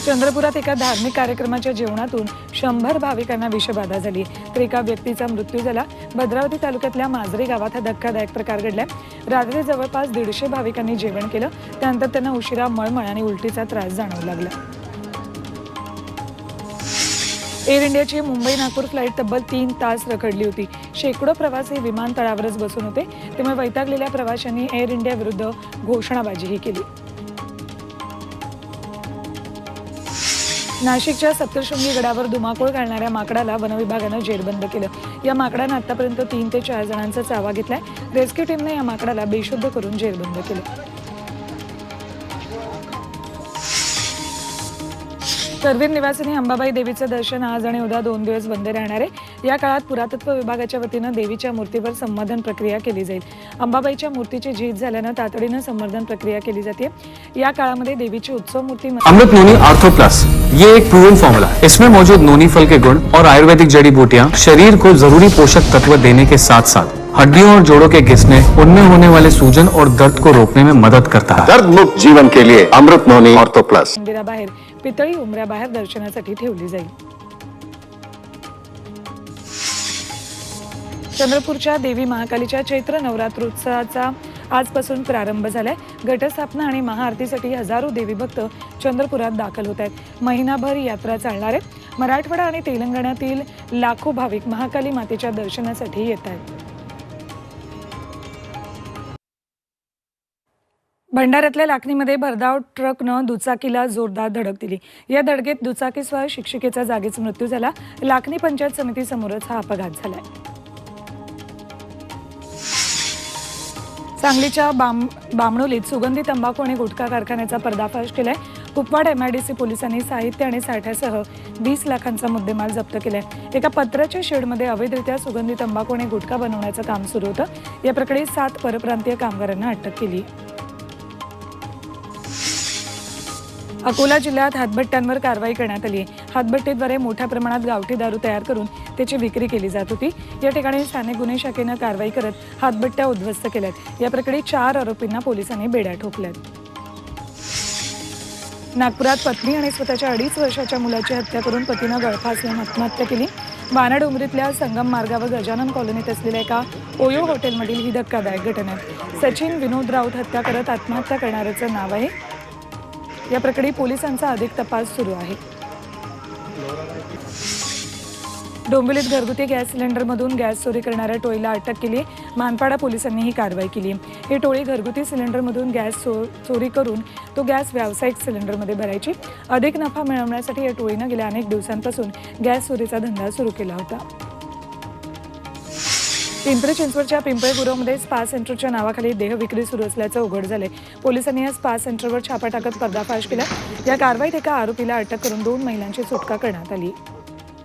चंद्रपुरात एका धार्मिक कार्यक्रमाच्या जेवणातून 100 भाविकांना विषबाधा झाली, तर एका व्यक्तीचा मृत्यू झाला। भद्रावती तालुक्यातल्या माजरी गावात हा धक्कादायक प्रकार घडलाय। रात्री जवळपास 150 भाविकांनी जेवण केलं, त्यानंतर त्यांना उशिरा मळमळ आणि उलटीचा त्रास जाणवू लागला। एअर इंडियाची मुंबई नागपूर फ्लाईट तब्बल 3 तास रखडली होती। शेकडो प्रवासी विमानतळावरच बसून होते, त्यामुळे वैतागलेल्या प्रवाशांनी एअर इंडिया विरुद्ध घोषणाबाजीही केली। नाशिकच्या सप्तशृंगी गडावर धुमाकूळ घालणाऱ्या माकडाला वनविभागानं जेरबंद केलं। या माकडानं आतापर्यंत 3 ते 4 जणांचा चावा घेतलाय। रेस्क्यू टीमने या माकडाला बेशुद्ध करून जेरबंद केलं। करवीर निवासिनी अंबाबाई देवीचं दर्शन आज आणि उद्या 2 दिवस बंद राहणार आहे। या काळात पुरातत्व विभागाच्या वतीनं देवीच्या मूर्तीवर संवर्धन प्रक्रिया केली जाईल। अंबाबाईच्या मूर्तीची झीज झाल्यानं तातडीनं संवर्धन प्रक्रिया केली जाते। या काळामध्ये देवीची उत्सव मूर्ती अमृत नोनी आर्थो प्लस, ये एक प्रूवन फॉर्मूला है। इसमें मौजूद नोनी फल के गुण और आयुर्वेदिक जड़ी बूटियां शरीर को जरूरी पोषक तत्व देने के साथ साथ हड्डियों और जोड़ों के घिसने, उनमें होने वाले सूजन और दर्द को रोकने में मदद करता है। दर्द मुक्त जीवन के लिए अमृत नोनी आर्थो प्लस मंदिराबाहेर पितळी उंबऱ्याबाहेर दर्शनासाठी ठेवली जाईल। चंद्रपूरच्या देवी महाकालीच्या चैत्र नवरात्रोत्सवाचा आजपासून प्रारंभ झालाय। घटस्थापना आणि महाआरतीसाठी हजारो देवी भक्त चंद्रपुरात दाखल होत आहेत। महिनाभर यात्रा चालणार आहे। मराठवाडा आणि तेलंगणातील लाखो भाविक महाकाली मातेच्या दर्शनासाठी येत आहेत। भंडाऱ्यातल्या लाखनीमध्ये भरधाव ट्रकनं दुचाकीला जोरदार धडक दिली। या धडकेत दुचाकीस्वार शिक्षिकेचा जागीच मृत्यू झाला। लाखनी पंचायत समितीसमोरच हा अपघात झालाय। सांगलीच्या बामणोलीत सुगंधी तंबाखू आणि गुटखा कारखान्याचा पर्दाफाश केलाय। कुपवाड MIDC पोलिसांनी साहित्य आणि साठ्यासह 20 लाखांचा मुद्देमाल जप्त केलाय। एका पत्राच्या शेडमध्ये अवैधरित्या सुगंधी तंबाखू आणि गुटखा बनवण्याचं काम सुरू होतं। या प्रकरणी 7 परप्रांतीय कामगारांना अटक केली। अकोला जिल्ह्यात हातभट्ट्यांवर कारवाई करण्यात आली आहे। हातभट्टीद्वारे मोठ्या प्रमाणात गावठी दारू तयार करून त्याची विक्री केली जात होती। या ठिकाणी स्थानिक गुन्हे शाखेनं कारवाई करत हातभट्ट्या उद्ध्वस्त केल्यात। या प्रकरणी 4 आरोपींना पोलिसांनी बेड्या ठोकल्यात। नागपुरात पत्नी आणि स्वतःच्या 2.5 वर्षाच्या मुलाची हत्या करून पतीनं गळफास लावून आत्महत्या केली। वानाडोंगरीतल्या संगम मार्गावर गजानन कॉलनीत असलेल्या एका ओयो हॉटेलमधील ही धक्कादायक घटना आहे। सचिन विनोद राऊत हत्या करत आत्महत्या करणाऱ्याचं नाव आहे। या प्रकरणी पोलिसांचा अधिक तपास सुरू आहे। डोंबिवलीत घरगुती गॅस सिलेंडरमधून गॅस चोरी करणाऱ्या टोळीला अटक केली। मानपाडा पोलिसांनी ही कारवाई केली। ही टोळी घरगुती सिलेंडरमधून गॅस चोरी करून तो गॅस व्यावसायिक सिलेंडरमध्ये भरायची। अधिक नफा मिळवण्यासाठी या टोळीनं गेल्या अनेक दिवसांपासून गॅस चोरीचा धंदा सुरू केला होता। पिंपरी चिंचवडच्या पिंपळगुरवमध्ये स्पा सेंटरच्या नावाखाली देह विक्री सुरू असल्याचं उघड झाले। पोलिसांनी या स्पा सेंटरवर छापा टाकत पर्दाफाश केला। या कारवाईत एका आरोपीला अटक करून 2 महिलांची सुटका करण्यात आली।